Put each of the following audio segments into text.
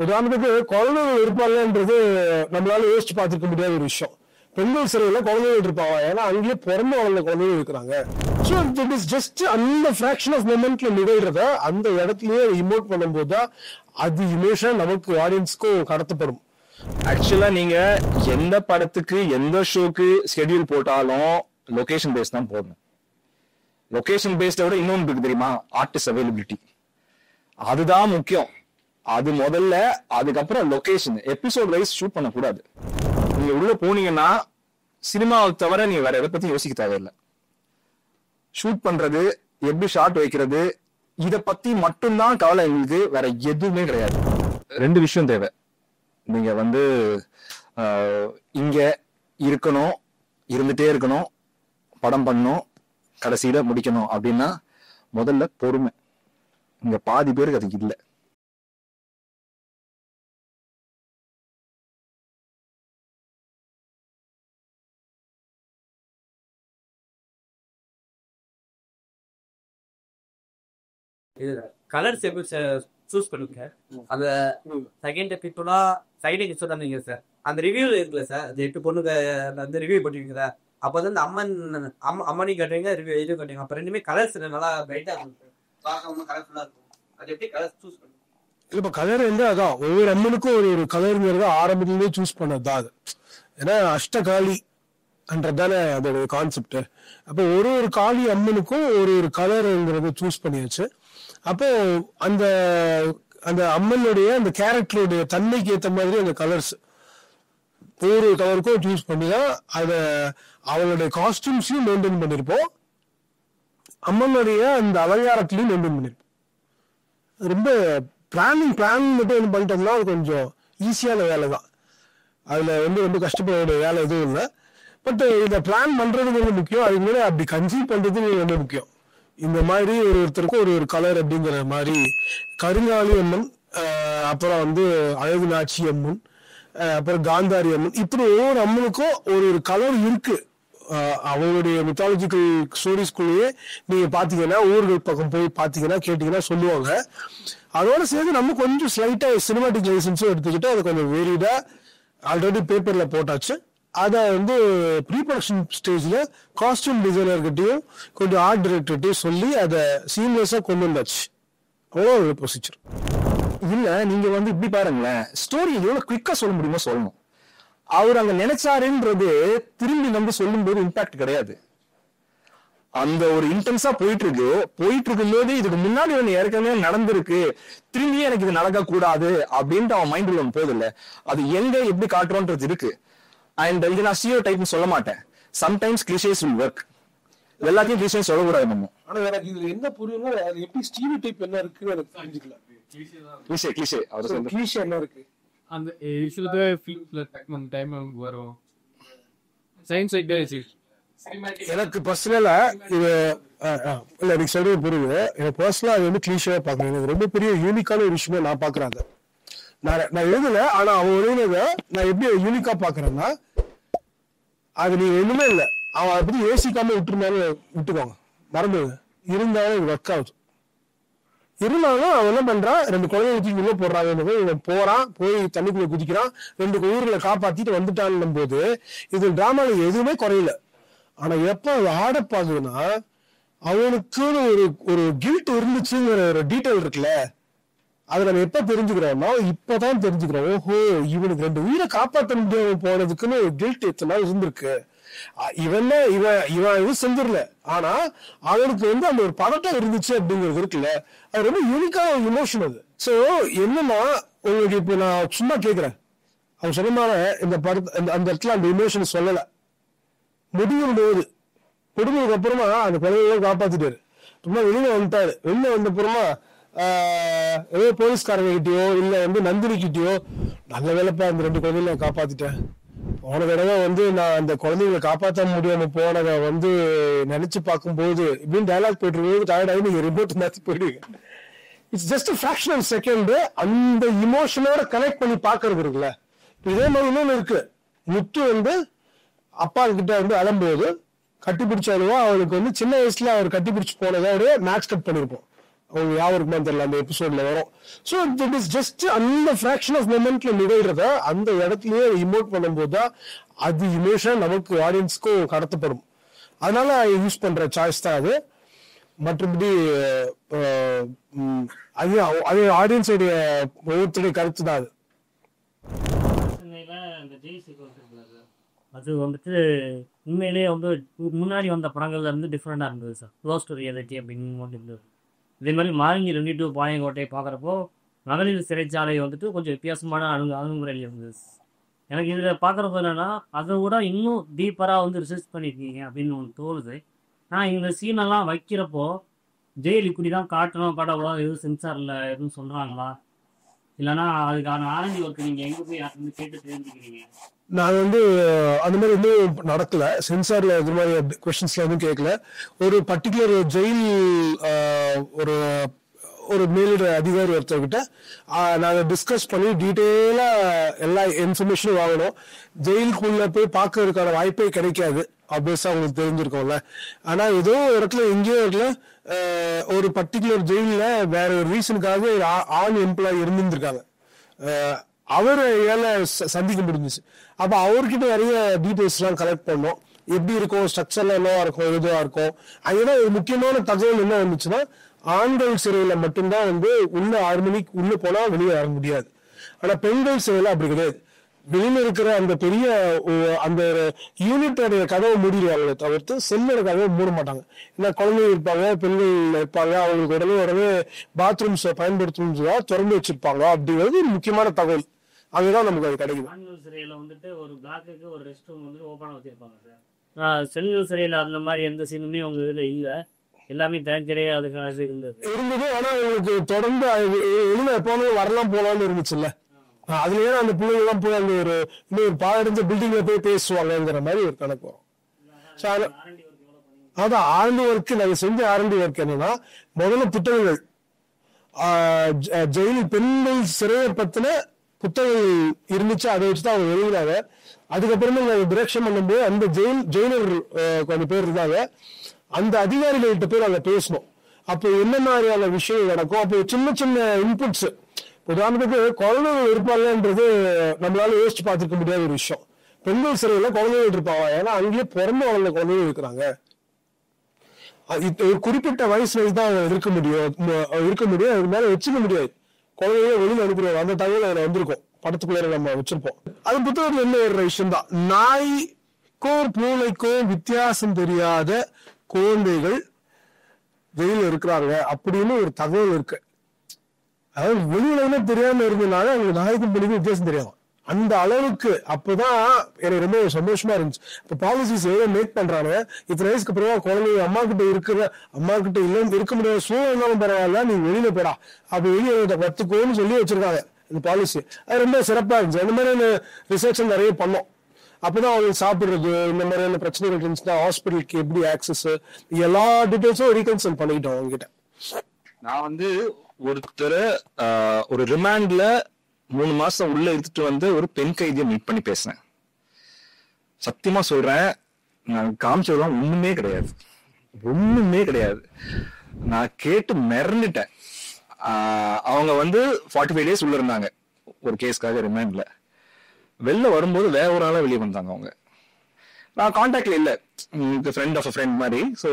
உதாரணத்துக்கு குழந்தைகள் இருப்பாங்கன்றது நம்மளால யோசிச்சு பார்த்துருக்க முடியாத ஒரு விஷயம். பெண்கள் சிறையில குழந்தைகள் இருப்பாங்க, ஏன்னா அங்கேயே பிறந்த வளர்ந்த குழந்தைகள் இருக்கிறாங்க. ஸோ இட் இஸ் ஜஸ்ட் அந்த ஃபிராக்ஷன் ஆஃப் மொமெண்ட்ல நிகழ்றத அந்த இடத்துலயே இமோட் பண்ணும்போது தான் அது இமோஷன் நமக்கு ஆடியன்ஸ்க்கும் கடத்தப்படும். ஆக்சுவலா நீங்க எந்த படத்துக்கு எந்த ஷோக்கு ஸ்கெடியூல் போட்டாலும் லொகேஷன் பேஸ் தான் போடணும். லொகேஷன் பேஸ்ட விட இன்னொன்று இருக்கு தெரியுமா, ஆர்டிஸ்ட் அவைலபிலிட்டி. அதுதான் முக்கியம். அது முதல்ல, அதுக்கப்புறம் லொகேஷன். எபிசோட் வைஸ் ஷூட் பண்ணக்கூடாது. நீங்க உள்ள போனீங்கன்னா சினிமாவை தவிர நீங்க வேற எதை பத்தி யோசிக்க தேவையில்லை. ஷூட் பண்றது, எப்படி ஷாட் வைக்கிறது, இதை பத்தி மட்டும்தான் கவலை எங்களுக்கு, வேற எதுவுமே கிடையாது. 2 விஷயம் தேவை. நீங்க இங்க இருக்கணும், இருந்துட்டே இருக்கணும், படம் பண்ணணும், கடைசியில முடிக்கணும் அப்படின்னா முதல்ல பொறுமை. இங்க பாதி பேருக்கு அது இல்லை. கலர்ஸ் எப்படி சூஸ் பண்ணுங்க? அந்த செகண்ட் எபிசோடா செகண்ட் எபிசோட் தானீங்க சார், அந்த ரிவ்யூ இருக்குல்ல சார், அந்த 8 பொண்ணுங்க அந்த ரிவ்யூ பண்ணிருக்கீங்க சார். அப்போ வந்து அம்மனி கட்டுறீங்க, ரிவ்யூ கட்டுறீங்க. அப்போ ரெண்டுமே கலர்ஸ் நல்லா பிரைட்டா இருக்கும், பார்க்க கலர்ஃபுல்லா இருக்கும். அது எப்படி கலர்ஸ் சூஸ் பண்ணுங்க? இப்போ கலர் வந்து அதான் ஒவ்வொரு அம்மனுக்கும் ஒரு கலருங்கிறத ஆரம்பத்திலேயே சூஸ் பண்ணதுதான் அது. ஏன்னா அஷ்டகாளி என்றதானே அதோட கான்செப்ட். அப்போ ஒரு காளி அம்மனுக்கும் ஒரு கலருங்கிறத சூஸ் பண்ணியாச்சு. அப்போ அந்த அந்த அம்மனுடைய அந்த கேரக்டருடைய தன்மைக்கு ஏற்ற மாதிரி அந்த கலர்ஸ் ஒவ்வொரு கலருக்கும் சூஸ் பண்ணி தான் அதை அவளுடைய காஸ்டியூம்ஸையும் மெயின்டைன் பண்ணியிருப்போம், அம்மனுடைய அந்த அலங்காரத்திலையும் மெயின்டைன் பண்ணியிருப்போம். ரொம்ப பிளான் மட்டும் பண்ணிட்டோம்னா அது கொஞ்சம் ஈஸியான வேலை தான். அதில் ரொம்ப கஷ்டப்பட வேண்டிய வேலை எதுவும் இல்லை. பட் இதை பிளான் பண்றது ரொம்ப முக்கியம். அதுக்கு முன்னாடி அப்படி கன்சீவ் பண்றது ரொம்ப முக்கியம். இந்த மாதிரி ஒருத்தருக்கும் ஒரு கலர் அப்படிங்கிற மாதிரி கருங்காலி அம்மன், அப்புறம் அழகுநாச்சி அம்மன், அப்புறம் காந்தாரி அம்மன், இப்படி ஒவ்வொரு அம்மனுக்கும் ஒரு கலர் இருக்கு. அவங்களுடைய மித்தாலஜிக்கல் ஸ்டோரிஸ்குள்ளேயே நீங்க பாத்தீங்கன்னா, ஊர்கள் பக்கம் போய் பாத்தீங்கன்னா கேட்டீங்கன்னா சொல்லுவாங்க. அதோட சேர்ந்து நம்ம கொஞ்சம் ஸ்லைட்டா சினிமாட்டிக் லைசன்ஸும் எடுத்துக்கிட்டு அதை கொஞ்சம் வேரியடா ஆல்ரெடி பேப்பர்ல போட்டாச்சு. அதை ப்ரீ ப்ரொடக்ஷன் ஸ்டேஜ்ல காஸ்டியூம் டிசைனர்கிட்டையும் கொஞ்சம் ஆர்ட் டைரக்டர்கிட்டையும் சொல்லி அதை சீம்லெஸ்ஸா கொண்டு வந்தாச்சு. அவ்வளோ ப்ரொசீஜர் இல்ல. நீங்க இப்படி பாருங்களேன், ஸ்டோரி எவ்வளவு குயிக்கா சொல்ல முடியுமோ சொல்லணும். அவர் அங்க நினைச்சாருன்றது திரும்பி சொல்லும் போது இம்பாக்ட் கிடையாது. அந்த ஒரு இன்டென்ஸா போயிட்டு இருக்கும் போது இதுக்கு முன்னாடி ஏற்கனவே நடந்திருக்கு, திரும்பியே எனக்கு இது நடக்க கூடாது அப்படின்ட்டு அவன் மைண்ட்ல போகுது இல்ல. அது எங்க எப்படி காட்டுறோன்றது இருக்கு. அண்ட் இது நான் ஸ்டீரியோ டைப்னு சொல்ல மாட்டேன். Sometimes clichés will work. எல்லாத்தையும் கிளிஷேஸ் சொல்லக்கூடாது நம்ம. ஆனா எனக்கு இதுல என்ன புரியும்னா, அது எப்படி ஸ்டீரியோ டைப் என்ன இருக்குன்னு எனக்கு தெரிஞ்சுக்கலாம். கிளிஷே அவர் சொல்ற கிளிஷே என்ன இருக்கு? அந்த இஷ்யூல ஃபிலிம்ல டைம் வரும் சயின்ஸ் ஐடியாலஜி. எனக்கு பர்சனலா இது இல்ல, நீங்க சொல்றது புரியுது. எனக்கு பர்சனலா அது கிளிஷேவா பாக்குறேன். எனக்கு ரொம்ப பெரிய யூனிக்கான ஒரு விஷயமா நான் பாக்குறேன். நான் எழுதல, ஆனா அவன் எழுதுனத நான் எப்படி யூனிக்கா பாக்குறேன்னா, அது நீங்க ஒண்ணுமே இல்லை, அவன் அதை பத்தி யோசிக்காம விட்டுருந்தாலும் விட்டுக்கோங்க, மறந்துடுங்க. இருந்தாலும் இது ஒர்க் ஆகுது. இருந்தாலும் அவன் என்ன பண்றான், 2 குழந்தைகளுக்கு உள்ள போடுறாங்க. இவன் போறான், போய் தண்ணிக்குள்ள குதிக்கிறான், 2 உயிர்களை காப்பாத்திட்டு வந்துட்டான் போது இது டிராமால எதுவுமே குறையல. ஆனா எப்ப அது ஆடப்பாகுதுன்னா, அவனுக்குன்னு ஒரு கில்ட் இருந்துச்சுங்கிற ஒரு டீட்டெயில் இருக்குல்ல, அதை நம்ம எப்ப தெரிஞ்சுக்கிறோம்னா இப்பதான் தெரிஞ்சுக்கிறோம். ஓஹோ, இவனுக்கு 2 உயிரை காப்பாற்ற முடியாம போனதுக்குன்னு ஒரு கில்ட் எத்தனை நாள் இருந்திருக்கு. இவன் இது செஞ்சிடல, ஆனா அவனுக்கு அந்த ஒரு பதட்டம் இருந்துச்சு அப்படிங்கிறது இருக்குல்ல, அது ரொம்ப யூனிக்கான இமோஷன் அது. சோ என்னன்னா, உங்களுக்கு இப்ப நான் சும்மா கேக்குறேன், அவன் சொன்னமான இந்த படத்தை அந்த இடத்துல அந்த இமோஷன் சொல்லல. முடிஞ்சதுக்கு அப்புறமா அந்த குழந்தைகளை காப்பாத்திட்டாரு, சும்மா வெளியில வந்துட்டாரு. வெளியில வந்த அப்புறமா ஏதோ போலீஸ்காரங்க கிட்டயோ இல்ல நந்தினி கிட்டயோ, நல்ல வேலைப்பா அந்த 2 குழந்தைகளை காப்பாத்திட்டேன், போன தடவை நான் அந்த குழந்தைகளை காப்பாற்ற முடியாம போனதை நினைச்சு பார்க்கும்போது இப்படின்னு டயலாக் போயிட்டு இருக்கும்போது டயர்டாகி நீங்க ரிமோட் மாத்தி போயிடுவீங்க. It's just fraction of second. அந்த இமோஷனோட கனெக்ட் பண்ணி பாக்குறது இருக்குல்ல. இதே மாதிரி இன்னொன்னு இருக்கு. முத்து அப்பா கிட்ட அழும்போது கட்டிப்பிடிச்சாலுவா, அவளுக்கு சின்ன வயசுல அவர் கட்டிப்பிடிச்சு போனதோட மேட்ச் கட் பண்ணிருப்போம். அவங்க யாருக்குமே தெரியல அந்த எபிசோட்ல வரும். ஸோ இட் இஸ் ஜஸ்ட் அந்த ஃபிராக்ஷன் ஆஃப் மொமெண்ட்ல நிகழ்றத அந்த இடத்துலயே இமோட் பண்ணும்போது தான் அது இமோஷன் நமக்கு ஆடியன்ஸ்க்கும் கடத்தப்படும். அதனால யூஸ் பண்ற சாய்ஸ் தான் அது. மற்றபடி அது ஆடியன்ஸோடைய ஒவ்வொருத்தருடைய கருத்து தான் அது. அது வந்துட்டு உண்மையிலேயே வந்து முன்னாடி வந்த படங்கள்ல இருந்து டிஃப்ரெண்டாக இருந்தது சார். க்ளோஸ் டு ரியாலிட்டி அப்படின்னு ஒன்று இருந்தது. இதே மாதிரி மாலினி 22 பாளையங்கோட்டையை பார்க்குறப்போ மகளிர் சிறைச்சாலை வந்துட்டு கொஞ்சம் வித்தியாசமான அணுகுமுறையில் இருந்தது. எனக்கு இதில் பார்க்குறப்ப என்னென்னா அதை விட இன்னும் டீப்பராக வந்து ரிசர்ச் பண்ணியிருக்கீங்க அப்படின்னு ஒன்று தோணுது. நான் இந்த சீனெல்லாம் வைக்கிறப்போ ஜெயில் இப்படி தான் காட்டணும் படம் எதுவும் சென்சாரில் எதுவும் சொல்கிறாங்களா, இல்லைன்னா அதுக்கான ஆரண்டி ஒர்க்கு நீங்கள் எங்கே போய் யாருன்னு கேட்டு தெரிஞ்சுக்கிறீங்க? நான் வந்து அந்த மாதிரி எதுவும் நடக்கல, சென்சார்ல இது மாதிரி கொஸ்டின்ஸ்ல எதுவும் கேட்கல. ஒரு பர்டிகுலர் ஜெயில் ஒரு ஒரு மேலிட அதிகாரி ஒருத்தர்கிட்ட நாங்கள் டிஸ்கஸ் பண்ணி டீட்டெயிலா எல்லா இன்ஃபர்மேஷனும் வாங்கணும். ஜெயிலுக்குள்ள போய் பார்க்கறதுக்கான வாய்ப்பே கிடைக்காது, ஆப்வியஸா உங்களுக்கு தெரிஞ்சிருக்கோம்ல. ஆனா ஏதோ இடத்துல எங்கேயோ இடத்துல ஒரு பர்டிகுலர் ஜெயில வேற ஒரு ரீசனுக்காக ஒரு ஆண் எம்ப்ளாயி இருந்திருக்காங்க. அவர் ஏழை சந்திக்க முடிஞ்சிச்சு. அப்ப அவர்கிட்ட நிறைய டீடைல்ஸ் எல்லாம் கலெக்ட் பண்ணோம். எப்படி இருக்கும், ஸ்ட்ரக்சர்லாம் என்னவா இருக்கும், எதுவா இருக்கும். அங்கதான் ஒரு முக்கியமான தகவல் என்ன வந்துச்சுன்னா, ஆண்கள் சிறையில மட்டும்தான் வந்து உள்ள 6 மணிக்கு உள்ள போனா வெளியே வர முடியாது. ஆனா பெண்கள் சிறையில அப்படி கிடையாது. வெளியில இருக்கிற அந்த பெரிய அந்த யூனிட்டோடைய கதவை மூடிடுவாங்களே தவிர்த்து செல்லோட கதவை மூட மாட்டாங்க. ஏன்னா குழந்தைங்க இருப்பாங்க, பெண்கள் இருப்பாங்க, அவங்களுக்கு உடனே பாத்ரூம்ஸ் பயன்படுத்தணும் திறந்து வச்சிருப்பாங்க. அப்படிங்கிறது ஒரு முக்கியமான தகவல். அங்கதான் நமக்கு அது கிடைக்குது. ஆண்கள் சிறையில வந்துட்டு ஒரு பிளாக்குக்கு ஒரு ரெஸ்ட் ரூம் வந்து ஓப்பனா வச்சிருப்பாங்க சார். பெண்கள் சிறையில அந்த மாதிரி எந்த சீனுமே உங்க இதுல இல்ல, எல்லாமே தனித்தனியே அதுக்கான இது இருந்தது. ஆனா உங்களுக்கு தொடர்ந்து எழுத எப்பவுமே வரலாம் போலான்னு இருந்துச்சுல்ல. அதுலயே அந்த பிள்ளைங்க எல்லாம் போய் அந்த ஒரு இன்னொரு பாடஞ்ச பில்டிங்ல போய் பேசுவாங்கங்கிற மாதிரி ஒரு கணக்கு வரும். அதான் ஆரண்டி ஒர்க் நாங்க செஞ்ச ஆரண்டி ஒர்க் என்னன்னா, முதல்ல புத்தகங்கள் ஜெயில் பெண்கள் சிறையை பத்தின புத்தகங்கள் இருந்துச்சு, அதை வச்சுதான் அவங்க எழுதினாங்க. அதுக்கப்புறமே நாங்க டிரெக்ஷன் பண்ணும்போது அந்த ஜெயிலர் கொஞ்சம் பேர் இருந்தாங்க, அந்த அதிகாரிகள்கிட்ட போய் நாங்க பேசணும். அப்போ என்ன மாதிரியான விஷயம் நடக்கும், அப்போ சின்ன சின்ன இன்புட்ஸ். உதாரணத்துக்கு குழந்தைகள் இருப்பாங்கன்றது நம்மளால யோசிச்சு பார்த்துக்க முடியாத ஒரு விஷயம். பெண்கள் சிறையில குழந்தைகள் இருப்பாங்க, ஏன்னா அங்கேயே பிறந்த வளர்ந்த குழந்தைகள் இருக்கிறாங்க. ஒரு குறிப்பிட்ட வயசுல தான் இருக்க முடியும், அது மேல வச்சுக்க முடியாது. குழந்தைய வெளியில அனுப்பிடுவாங்க. அந்த தகவல் அதுல வந்திருக்கும், படத்துக்குள்ள நம்ம வச்சிருப்போம். அது புத்தகத்துல என்ன ஒரு விஷயம் தான், நாய்க்கும் பூனைக்கும் வித்தியாசம் தெரியாத குழந்தைகள் வெளியில இருக்கிறாங்க அப்படின்னு ஒரு தகவல் இருக்கு. அதாவது வெளியில தெரியாம இருந்ததுனால அவங்களுக்கு நாய்க்கும் பூனைக்கும் வித்தியாசம் தெரியும். அந்த அளவுக்கு அப்பதான் எனக்கு ரொம்ப சந்தோஷமா இருந்துச்சு. இப்ப பாலிசிஸ் எவ்வளவு மேக் பண்றாங்க. இத்தனை வயசுக்கு அப்புறம் குழந்தைங்க அம்மா கிட்ட இல்ல இருக்க முடியாத சூழல் இருந்தாலும் பரவாயில்ல, நீ வெளியில போடா, அப்ப வெளியில கத்துக்கோன்னு சொல்லி வச்சிருக்காங்க இந்த பாலிசி. அது ரொம்ப சிறப்பா இருந்துச்சு. அந்த மாதிரியான ரிசர்ச் நிறைய பண்ணோம். அப்பதான் அவங்களுக்கு சாப்பிடுறது, இந்த மாதிரியான பிரச்சனைகள் இருந்துச்சுன்னா ஹாஸ்பிட்டலுக்கு எப்படி ஆக்சஸ், எல்லா டீடைல்ஸும் ரீகன்சல்ட் பண்ணிக்கிட்டோம் அவங்க கிட்ட. நான் வந்து ஒருத்தர் ஒரு ரிமாண்ட்ல 3 மாசம் உள்ள எடுத்துட்டு வந்து ஒரு பெண் கைதியை மீட் பண்ணி பேசினேன். சத்தியமா சொல்றேன், நான் காமிச்சதெல்லாம் ஒண்ணுமே கிடையாது. நான் கேட்டு மிரண்டுட்டேன். அவங்க வந்து 45 days உள்ள இருந்தாங்க ஒரு கேஸ்க்காக ரிமாண்ட்ல. வெளில வரும்போது வேற ஒரு ஆளா வெளியே வந்தாங்க. அவங்க நான் கான்டாக்ட்ல இல்ல, ஃப்ரெண்ட் ஆஃப் ஃப்ரெண்ட் மாதிரி. ஸோ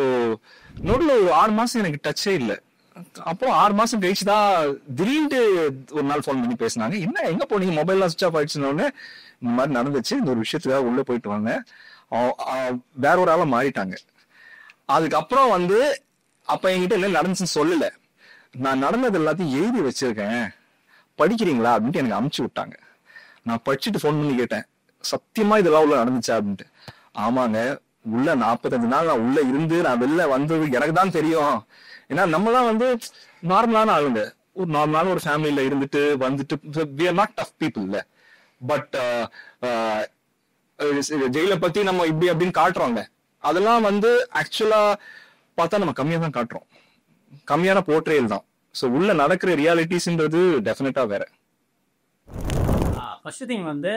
நோட்ல ஒரு 6 மாசம் எனக்கு டச்சே இல்லை. அப்போ 6 மாசம் கழிச்சுதான் திடீர்னு ஒரு நாள் போன் பண்ணி பேசினாங்க. என்ன எங்க போனீங்க, மொபைல்லாம் சுவிச் ஆஃப் ஆயிடுச்சுன்னு. இந்த மாதிரி நடந்துச்சு, இந்த ஒரு விஷயத்துக்காக உள்ள போயிட்டு வந்தேன். வேற ஒரு ஆளா மாறிட்டாங்க. அதுக்கப்புறம் வந்து அப்ப என்கிட்ட என்ன நடந்துச்சுன்னு சொல்லல. நான் நடந்தது எல்லாத்தையும் எழுதி வச்சிருக்கேன், படிக்கிறீங்களா அப்படின்ட்டு எனக்கு அமுச்சு விட்டாங்க. நான் படிச்சுட்டு போன் பண்ணி கேட்டேன், சத்தியமா இதெல்லாம் உள்ள நடந்துச்சா அப்படின்ட்டு. ஆமாங்க, உள்ள 45 நாள் நான் உள்ள இருந்து நான் வெளில வந்தது எனக்கு தான் தெரியும். ஏன்னா நம்மலாம் வந்து நார்மலான ஆளுங்க, ஒரு நார்மலான ஒரு ஃபேமிலியில இருந்துட்டு வந்துட்டு we are not tough people இல்ல. பட் ஜெயில பத்தி நம்ம இப்படி அப்படின்னு காட்டுறோங்க, அதெல்லாம் வந்து ஆக்சுவலா பார்த்தா நம்ம கம்மியா தான் காட்டுறோம், கம்மியான போர்ட்ரேல் தான். ஸோ உள்ள நடக்கிற ரியாலிட்டிஸ்ன்றது டெஃபினட்டா வேற. ஃபர்ஸ்ட் திங் வந்து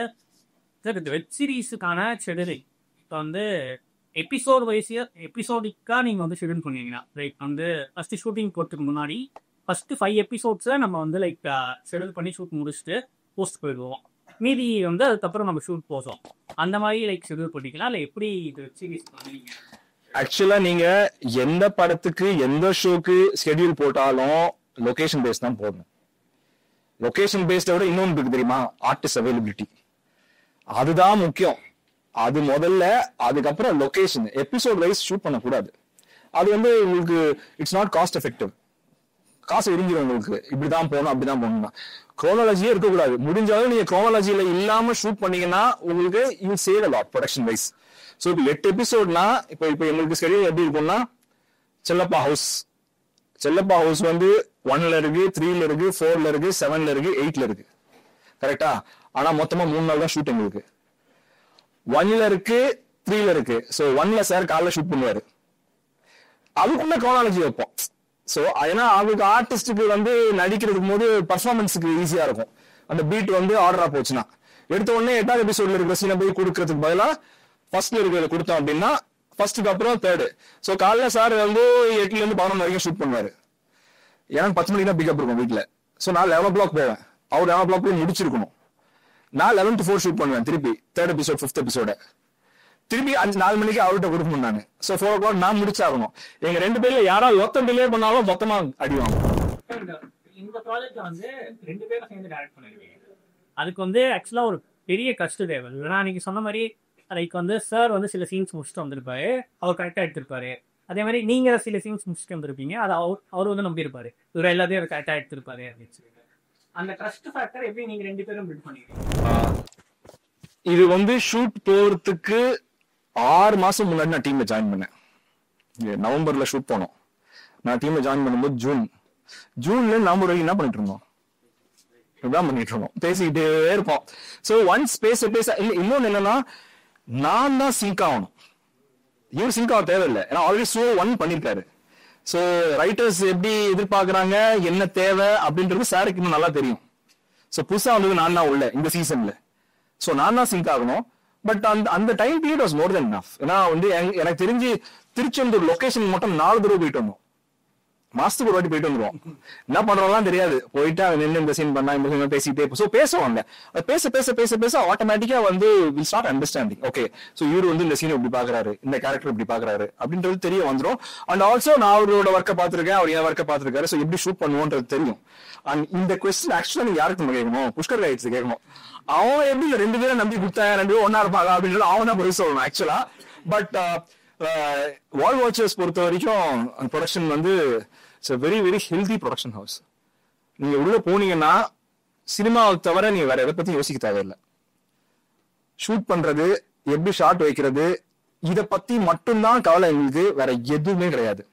சார், இந்த வெப் சீரிஸுக்கான ஷெடியூலிங் இப்போ வந்து எபிசோடிக்கா நீங்க வந்து ஷெடியூல் பண்ணுவீங்கன்னா, ரைட்? வந்து ஃபர்ஸ்ட் ஷூட்டிங் போறதுக்கு முன்னாடி ஃபர்ஸ்ட் 5 எபிசோட்ஸை நம்ம வந்து லைக் ஷெடியூல் பண்ணி ஷூட் முடிச்சுட்டு போஸ்ட் போயிடுவோம். மீதி வந்து அதுக்கப்புறம் நம்ம ஷூட் போசோம். அந்த மாதிரி லைக் ஷெடியூல் பண்ணிக்கலாம். இல்லை எப்படி இது சீரிஸ் பண்ணுவீங்க? ஆக்சுவலா நீங்க எந்த படத்துக்கு எந்த ஷோக்கு ஸ்கெடியூல் போட்டாலும் லொகேஷன் பேஸ் தான் போடணும். லொகேஷன் பேஸ்ட விட இன்னொன்று இருக்கு தெரியுமா, ஆர்டிஸ்ட் அவைலபிலிட்டி. அதுதான் முக்கியம். அது முதல்ல, அதுக்கப்புறம் லொகேஷன். எபிசோட் வைஸ் ஷூட் பண்ணக்கூடாது. அது வந்து உங்களுக்கு இட்ஸ் நாட் காஸ்ட் எஃபெக்டிவ். காசு எரிஞ்சிடும் உங்களுக்கு. இப்படிதான் போகணும் அப்படிதான் போகணும்னா குரோனாலஜியே இருக்கக்கூடாது. முடிஞ்சாலும் நீங்க குரோனாலஜியில இல்லாம ஷூட் பண்ணீங்கன்னா உங்களுக்கு you save a lot production wise. So இப்போ 8 எபிசோட்னா இப்போ எங்களுக்கு ஸ்கெடியூல் எப்படி இருக்கும்னா, செல்லப்பா ஹவுஸ் வந்து 1ல இருக்கு, 3ல இருக்கு, 4ல இருக்கு, 7ல இருக்கு, 8ல இருக்கு. கரெக்டா? ஆனா மொத்தமா 3 நாள் தான் ஷூட் எங்களுக்கு. 1ல இருக்கு, 3ல இருக்கு. ஸோ 1ல சார் காலைல ஷூட் பண்ணுவாரு. அதுக்குள்ள குரோனாலஜி வைப்போம். ஸோ ஏன்னா அவங்களுக்கு ஆர்டிஸ்டுக்கு வந்து நடிக்கிறதுக்கு போது பர்ஃபார்மன்ஸுக்கு ஈஸியா இருக்கும். அந்த பீட் வந்து ஆர்டரா போச்சுன்னா எடுத்த உடனே 8வது எபிசோட்ல இருக்கிற சீனை போய் கொடுக்கறதுக்கு பதிலாக ஃபர்ஸ்ட்ல இருக்கிறத கொடுத்தோம் அப்படின்னா ஃபர்ஸ்ட்டுக்கு அப்புறம் 3rd. ஸோ காலைல சார் வந்து 8ல இருந்து 11 வரைக்கும் ஷூட் பண்ணுவாரு. எனக்கு 10 மணிக்கு தான் பிக்கப் இருக்கும் வீட்டுல. ஸோ நான் 11 o'clock போவேன். அவர் 11 o'clock போய் முடிச்சிருக்கணும். நான் 11 to 4 ஷூட் பண்ணுவேன். திருப்பி 3rd எபிசோட் 5th எபிசோட திருப்பி 4 மணிக்கு அவர்கிட்ட கொடுக்கணும். நான் 4 o'clock நான் முடிச்சாகணும். எங்க 2 பேர்ல யாராவது ஒருத்தன் டிலே பண்ணாலும் மொத்தமா அடிவாங்க. இந்த ப்ராஜெக்ட் வந்து 2 பேரும் சேர்ந்து டைரக்ட் பண்ணிருக்கீங்க. அதுக்கு வந்து ஆக்சுவலா ஒரு பெரிய கஷ்டம் தேவை. ஏன்னா நீங்க சொன்ன மாதிரி லைக் வந்து சார் வந்து சில சீன்ஸ் முடிச்சுட்டு வந்திருப்பாரு, அவர் கரெக்டா எடுத்திருப்பாரு. அதே மாதிரி நீங்க சில சீன்ஸ் முடிச்சுட்டு வந்திருப்பீங்க, அதை அவர் வந்து நம்பியிருப்பாரு, இவர் எல்லாத்தையும் அவர் கரெக்டா எடுத்திருப்பாரு அப்படின்னு சொல்லிட்டு. அந்த ட்ரஸ்ட் ஃபேக்டர் எப்படி நீங்க 2 பேரும் பில்ட் பண்ணிருக்கீங்க? இது வந்து ஷூட் போறதுக்கு 6 மாசம் முன்னாடி நான் டீம்ல ஜாயின் பண்ணேன். நவம்பர்ல ஷூட் போனோம். நான் டீம்ல ஜாயின் பண்ணும்போது ஜூன்ல நவம்பர் வரைக்கும் என்ன பண்ணிட்டு இருந்தோம், இப்படிதான் பண்ணிட்டு இருந்தோம், பேசிக்கிட்டே இருப்போம். ஸோ ஒன்ஸ் பேச இன்னொன்னு என்னன்னா, நான் தான் சிங்க் ஆகணும். இவர் சிங்க் ஆக தேவையில்லை. ஏன்னா ஆல்ரெடி ஷோ 1 பண்ணிருக்காரு. ஸோ ரைட்டர்ஸ் எப்படி எதிர்பார்க்கறாங்க, என்ன தேவை அப்படின்றது சாருக்கு இன்னும் நல்லா தெரியும். ஸோ புதுசா வந்தது நான் தான் உள்ள இந்த சீசன்ல. ஸோ நான் தான் சிங்க் ஆகணும். பட் அந்த time period was more then enough. ஏன்னா வந்து எனக்கு தெரிஞ்சு திருச்செந்தூர் லொகேஷன் மட்டும் 4 தடவை போயிட்டு வந்தோம். மாசத்துக்கு ஒரு வாட்டி போயிட்டு வந்துருவோம். என்ன பண்றோம்லாம் தெரியாது. போயிட்டு நின்று இந்த சீன் பண்ணா இந்த சீன் பேசிட்டே பேசுவாங்க. பேச ஆட்டோமேட்டிக்கா வந்து will start understanding. Okay, so இவரு வந்து இந்த சீன் இப்படி பாக்குறாரு, இந்த கேரக்டர் இப்படி பாக்குறாரு அப்படின்றது தெரிய வந்துடும். அண்ட் ஆல்சோ நான் அவரோட ஒர்க்கை பார்த்திருக்கேன், அவர் என் ஒர்க்கை பார்த்திருக்காரு. ஸோ எப்படி ஷூட் பண்ணுவோன்றது தெரியும். அண்ட் இந்த கொஸ்டின் ஆக்சுவலா நீங்க யாருக்கு நம்ம கேட்கணும், புஷ்கர் கைட்ஸ் கேட்கணும். அவன் எப்படி 2 பேரும் நம்பி கொடுத்தாங்க, 2 பேரும் ஒன்னா இருப்பாங்க அப்படின்றது அவன் தான் பதில் சொல்லணும் ஆக்சுவலா. பட் வால் வாட்சர்ஸ் பொறுத்த வரைக்கும் ப்ரொடக்ஷன் வந்து it's a very very healthy production house. நீங்க உள்ள போனீங்கன்னா சினிமாவை தவிர நீங்க வேற எதை பத்தி யோசிக்க தேவையில்லை. ஷூட் பண்றது, எப்படி ஷாட் வைக்கிறது, இதை பத்தி மட்டும்தான் கவலை எங்களுக்கு, வேற எதுவுமே கிடையாது.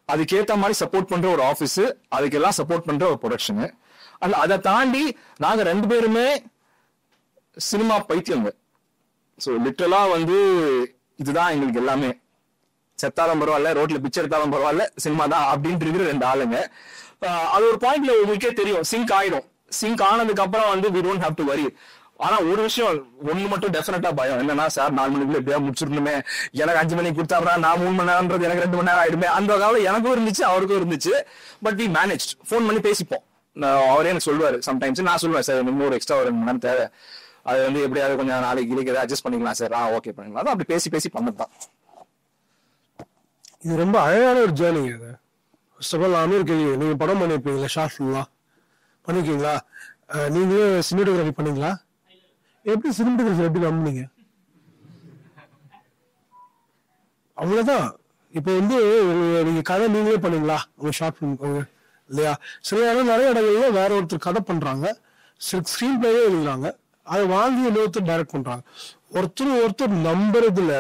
அதுக்கேற்ற மாதிரி சப்போர்ட் பண்ற ஒரு ஆபீஸ், அதுக்கெல்லாம் சப்போர்ட் பண்ற ஒரு ப்ரொடக்ஷனு. அண்ட் அதை தாண்டி நாங்க 2 பேருமே சினிமா பைத்தியங்க. ஸோ லிட்டரலா வந்து இதுதான் எங்களுக்கு எல்லாமே. செத்தாலும் பரவாயில்ல, ரோட்ல பிச்சை எடுத்தாலும் பரவாயில்ல, சினிமா தான் அப்படின்ட்டு இருக்கிற 2 ஆளுங்க. அது ஒரு பாயிண்ட்ல உங்களுக்கே தெரியும், சிங்க் ஆயிடும். சிங்க் ஆனதுக்கு அப்புறம் வந்து we don't have to worry. ஆனா ஒரு விஷயம் ஒண்ணு மட்டும் டெஃபினட்டா பயம் என்னன்னா, சார் 4 மணிக்குள்ள எப்படியா முடிச்சிருந்தோமே, எனக்கு 5 மணிக்கு கொடுத்தா நான் 3 மணி நேரம்ன்றது எனக்கு 2 மணி நேரம் ஆயிடுமே, அந்த காலம் எனக்கும் இருந்துச்சு அவருக்கும் இருந்துச்சு. But we managed. ஃபோன் பண்ணி பேசிப்போம். அவரே எனக்கு சொல்லுவாரு சம்டைம்ஸ், நான் சொல்லுவேன் சார் இன்னொரு எக்ஸ்ட்ரா ஒரு 2 மணி நேரம் தேவை, அது வந்து எப்படியாவது கொஞ்சம் நாளைக்கு கிடைக்கிறத அட்ஜஸ்ட் பண்ணிக்கலாம் சார். ஓகே பண்ணிக்கலாம். அதான் அப்படி பேசி பண்ணதுதான். இது ரொம்ப அழகான ஒரு ஜேர்னிங்க. இது ஃபர்ஸ்ட் ஆஃப் ஆல் நானும் ஒரு கேள்வி, நீங்க படம் பண்ணிருப்பீங்களா, ஷார்ட் ஃபிலிம்லா பண்ணிருக்கீங்களா, நீங்களே சினிமோட்டோகிராஃபி பண்ணீங்களா, எப்படி சினிமோட்டோகிராஃபி எப்படி நம்பினீங்க? அவ்வளவுதான். இப்போ வந்து நீங்க கதை நீங்களே பண்ணீங்களா உங்க ஷார்ட் ஃபிலிம் இல்லையா? சில இடம் நிறைய இடங்கள்ல வேற ஒருத்தர் கதை பண்றாங்க, ஸ்கிரீன் பிளேயே எழுதுறாங்க, அதை வாங்கி இன்னொருத்தர் டைரக்ட் பண்றாங்க. ஒருத்தர் நம்புறதுல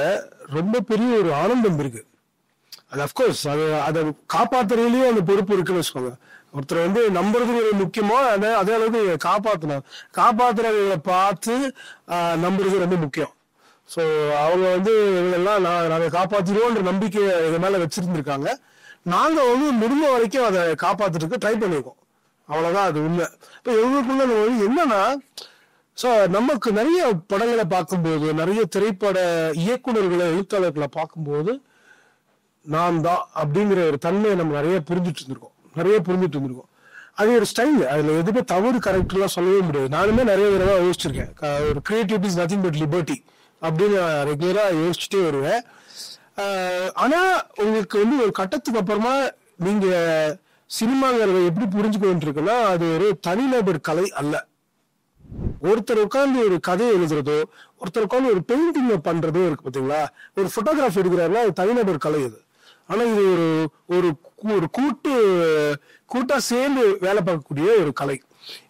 ரொம்ப பெரிய ஒரு ஆனந்தம் இருக்கு. அது அப்கோர்ஸ் அதை காப்பாத்துறதுலயும் அந்த பொறுப்பு இருக்குன்னு வச்சுக்கோங்க. ஒருத்தர் வந்து நம்புறது முக்கியமோ அதே அளவுக்கு காப்பாத்துறவங்களை பார்த்து நம்புறது ரொம்ப முக்கியம். ஸோ அவங்க வந்து இவங்கெல்லாம் நாங்க காப்பாத்திடுவோன்ற நம்பிக்கை இது மேல வச்சிருந்துருக்காங்க. நாங்க வந்து முடிஞ்ச வரைக்கும் அதை காப்பாத்துறதுக்கு ட்ரை பண்ணிருக்கோம். அவ்வளவுதான், அது உண்மை. இப்போ எங்களுக்குள்ள என்னன்னா, ஸோ நமக்கு நிறைய படங்களை பார்க்கும்போது, நிறைய திரைப்பட இயக்குநர்களை எழுத்தாளர்களை பார்க்கும்போது நான் தான் அப்படிங்கிற ஒரு தன்மையை நம்ம நிறைய புரிஞ்சுட்டு இருந்திருக்கோம். நிறைய புரிஞ்சுட்டு இருந்திருக்கும். அது ஒரு ஸ்டைல், அதுல எதுவுமே தவறு கரெக்ட்லாம் சொல்லவே முடியாது. நானுமே நிறைய தடவை யோசிச்சிருக்கேன். ஒரு creativity is nothing but liberty அப்படின்னு ரெகுலரா யோசிச்சுட்டே வருவேன். ஆனா உங்களுக்கு வந்து ஒரு கட்டத்துக்கு அப்புறமா நீங்க சினிமாங்கிறத எப்படி புரிஞ்சுக்க வேண்டியிருக்குன்னா, அது ஒரு தனிநபர் கலை அல்ல. ஒருத்தர் உட்காந்து ஒரு கதை எழுதுறதோ, ஒருத்தர் உட்காந்து ஒரு பெயிண்டிங் பண்றதோ இருக்கு பாத்தீங்களா, ஒரு போட்டோகிராஃபி எடுக்கிறாருன்னா அது தனிநபர் கலை அது. ஆனா இது ஒரு ஒரு கூட்டா சேர்ந்து வேலை பார்க்கக்கூடிய ஒரு கலை.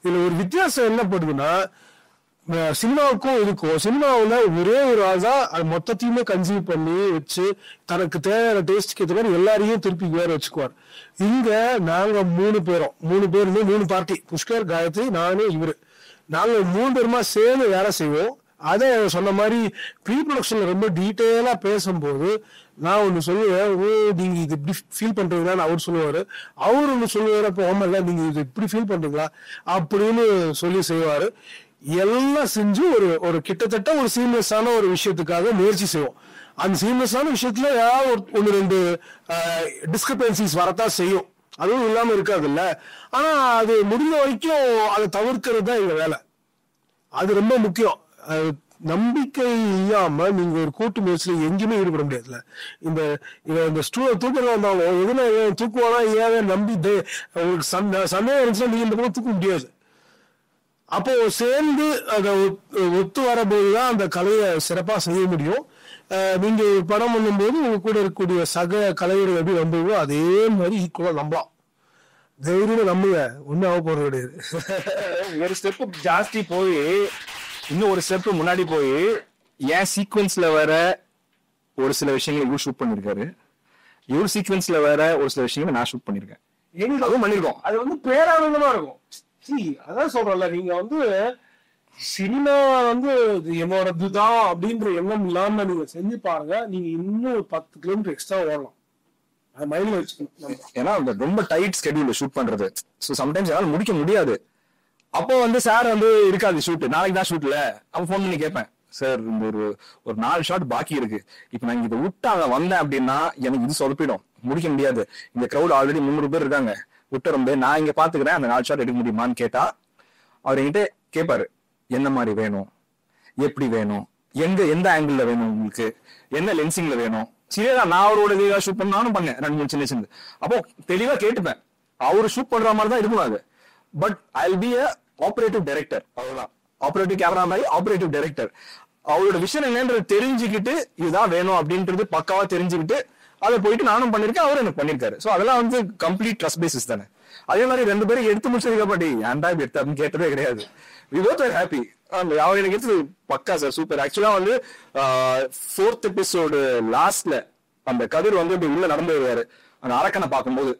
இதுல ஒரு வித்தியாசம் என்ன படுதுன்னா, சினிமாவுக்கும் இதுக்கும், சினிமாவுல ஒரே ஒரு ஆள் தான் அது மொத்தத்தையுமே கன்சியூம் பண்ணி வச்சு தனக்கு தேவையான டேஸ்ட்க்கு ஏற்ற மாதிரி எல்லாரையும் திருப்பி வேற வச்சுக்குவார். இங்க நாங்க 3 பேருமே 3 பார்ட்டி, புஷ்கர், காயத்ரி, நானு, இவரு, நாங்க 3 பேருமா சேர்ந்து வேலை செய்வோம். அதை சொன்ன மாதிரி ப்ரீ ப்ரொடக்ஷன்ல ரொம்ப டீட்டெயிலா பேசும்போது நான் ஒண்ணு சொல்லுவேன், ஓ நீங்க இது இப்படி ஃபீல் பண்றீங்களான்னு அவர் சொல்லுவாரு. அவர் ஒண்ணு சொல்லுவாரு, அப்போ ஆமா இல்ல நீங்க இது இப்படி ஃபீல் பண்றீங்களா அப்படின்னு சொல்லி செய்வாரு. எல்லாம் செஞ்சு ஒரு கிட்டத்தட்ட ஒரு சீரியஸான ஒரு விஷயத்துக்காக முயற்சி செய்வோம். அந்த சீரியஸான விஷயத்துல ஏதாவது 1-2 டிஸ்கிரிபன்சிஸ் வரத்தான் செய்யும், அதுவும் இல்லாம இருக்காது இல்ல. ஆனா அது முடிஞ்ச வரைக்கும் அதை தவிர்க்கிறது தான் எங்க வேலை. அது ரொம்ப முக்கியம். நம்பிக்கை இல்லாம நீங்க ஒரு கூட்டு முயற்சியில எங்கேயுமே ஈடுபட முடியாதுல்ல. இந்த ஸ்டூலை தூக்கம் வந்தாலும் எதுனா தூக்குவானா ஏன் நம்பி உங்களுக்கு சந்தேகம் இருந்துச்சுன்னா நீங்க இந்த பக்கம் தூக்க முடியாது. அப்போ சேர்ந்து அதை ஒத்து வரபோதுதான் அந்த கலையை சிறப்பா செய்ய முடியும். நீங்க படம் பண்ணும்போது உங்க கூட இருக்கக்கூடிய சக கலைஞர்கள் எப்படி நம்புவோ அதே மாதிரி ஈக்குவலா நம்பலாம். தைரியமா நம்புங்க, ஒன்னும் ஆக போறது கிடையாது. ஒரு ஸ்டெப் ஜாஸ்தி போய் இன்னும் ஒரு ஸ்டெப் முன்னாடி போய் ஏன் சீக்வன்ஸ்ல வர ஒரு சில விஷயங்களை இவர் ஷூட் பண்ணிருக்காரு, இவர் சீக்வன்ஸ்ல வர ஒரு சில விஷயங்களை நான் ஷூட் பண்ணிருக்கேன். அதுவும் பண்ணிருக்கோம். அது வந்து பேரானந்தமா இருக்கும். அதான் சொல்றேன்ல, நீங்க வந்து சினிமா வந்து என்னோடதுதான் அப்படின்ற எண்ணம் இல்லாம நீங்க செஞ்சு பாருங்க, நீங்க இன்னும் 10 கிலோமீட்டர் எக்ஸ்ட்ரா ஓடலாம். அது மைண்ட்ல வச்சுக்கணும். ஏன்னா அந்த ரொம்ப டைட் ஸ்கெடியூல் ஷூட் பண்றது, ஸோ சம்டைம்ஸ் என்னால முடிக்க முடியாது. அப்போ வந்து சார் வந்து இருக்காது ஷூட், நாளைக்கு தான் ஷூட்ல. அப்போ ஃபோன் பண்ணி கேட்பேன், சார் இந்த ஒரு 4 ஷாட் பாக்கி இருக்கு, இப்போ நான் இதை விட்டு அங்க வந்தேன் அப்படின்னா எனக்கு இது சொதப்பிடும், முடிக்க முடியாது. இந்த கிரௌட் ஆல்ரெடி 300 பேர் இருக்காங்க, விட்டுறம்பே நான் இங்க பாத்துக்கிறேன், அந்த 4 ஷாட் எடுக்க முடியுமான்னு கேட்டா அவர் என்கிட்ட கேட்பாரு, என்ன மாதிரி வேணும், எப்படி வேணும், எந்த ஆங்கிள் வேணும், உங்களுக்கு என்ன லென்சிங்ல வேணும். சரியா நான் அவரோட இதாக ஷூட் பண்ணாலும் பண்ணேன் 2-3 சின்ன. அப்போ தெளிவா கேட்டுப்பேன், அவரு ஷூட் பண்ற மாதிரி தான் இருக்கணும் அது. But I will be a operative director, அவ்வளவுதான். ஆபரேட்டிவ் கேமரா மாதிரி ஆபரேட்டிவ் டைரக்டர். அவரோட விஷயம் என்னன்றது தெரிஞ்சுக்கிட்டு இதுதான் வேணும் அப்படின்றது பக்காவா தெரிஞ்சுக்கிட்டு அதை போயிட்டு நானும் பண்ணிருக்கேன், அவரும் எனக்கு பண்ணிருக்காரு. சோ அதெல்லாம் வந்து கம்ப்ளீட் ட்ரஸ்ட் பேசிஸ் தானே. அதே மாதிரி 2 பேரும் எடுத்து முடிச்சதுக்கு பாட்டி ஏன்டா இப்படி எடுத்து அப்படின்னு கேட்டதே கிடையாது. We both were happy. அவர் எனக்கு எடுத்தது பக்கா சார், சூப்பர். ஆக்சுவலா வந்து 4th எபிசோடு லாஸ்ட்ல அந்த கதிர் வந்து இப்படி உள்ள நடந்து வருவாரு, அந்த அரக்கனை பார்க்கும்போது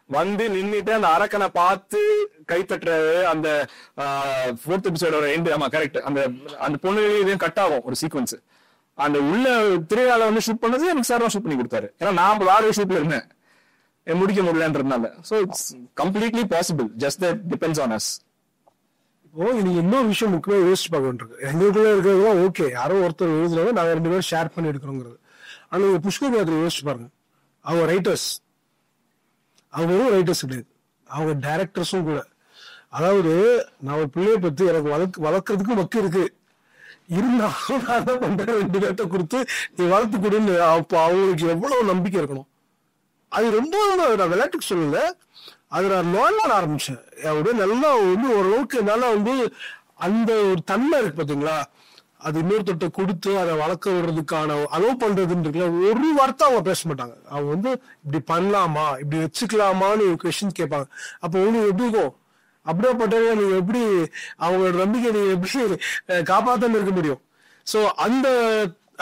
வந்து நின்னுட்டு அந்த அரக்கனை பார்த்து கை தட்டுறாரு. அந்த 4th எபிசோடோட எண்டு, ஆமா கரெக்ட், அந்த பொண்ணு இதையும் கட் ஆகும் ஒரு சீக்வன்ஸ். அந்த உள்ள திரையால வந்து ஷூட் பண்ணது எனக்கு சார் தான் ஷூட் பண்ணி கொடுத்தாரு. ஏன்னா நான் வேற ஷூட்ல இருந்தேன், முடிக்க முடியலன்றதுனால. So it's completely possible, just that depends on us. இப்போ நீங்க இன்னொரு விஷயம் முக்கியமா யோசிச்சு பார்க்க வேண்டியிருக்கு. எங்களுக்குள்ள இருக்கிறதுலாம் ஓகே, யாரோ ஒருத்தர் எழுதுறவங்க நாங்க 2 பேரும் ஷேர் பண்ணி எடுக்கிறோங்கிறது. ஆனா நீங்க புஷ்கர் யோசிச்சு பாருங்க, அவங்க ரைட்டர்ஸ், அவங்க வெறும் ரைட்டர்ஸ் கிடையாது, அவங்க டைரக்டர்ஸும் கூட. அதாவது நான் ஒரு பிள்ளைய பத்தி எனக்கு வளர்க்கறதுக்கு வக்கு இருக்கு, இருந்தாலும் நான் தான் பண்றேன், 2 பேர்ட்ட கொடுத்து நீ வளர்த்து கொடுன்னு. அப்போ அவங்களுக்கு எவ்வளவு நம்பிக்கை இருக்கணும். அது ரொம்ப நான் விளையாட்டுக்கு சொல்லல, அது நான் நோயாள ஆரம்பிச்சேன். அப்படியே நல்லா வந்து ஓரளவுக்கு என்னால வந்து அந்த ஒரு தன்மை இருக்கு பாத்தீங்களா, அது இன்னொருத்தட்ட கொடுத்து அதை வளர்க்க விடுறதுக்கான அலோவ் பண்றதுன்னு ஒரு வார்த்தை அவங்க பேச மாட்டாங்க. அவங்க வந்து இப்படி பண்ணலாமா, இப்படி வச்சுக்கலாமான்னு ஒரு கொஸ்டின் கேட்பாங்க. அப்போ உங்களுக்கு எப்படி இருக்கும், அப்படியே பட்டவங்க நீங்க எப்படி அவங்களோட நம்பிக்கை நீங்க எப்படி காப்பாத்தாம இருக்க முடியும்? சோ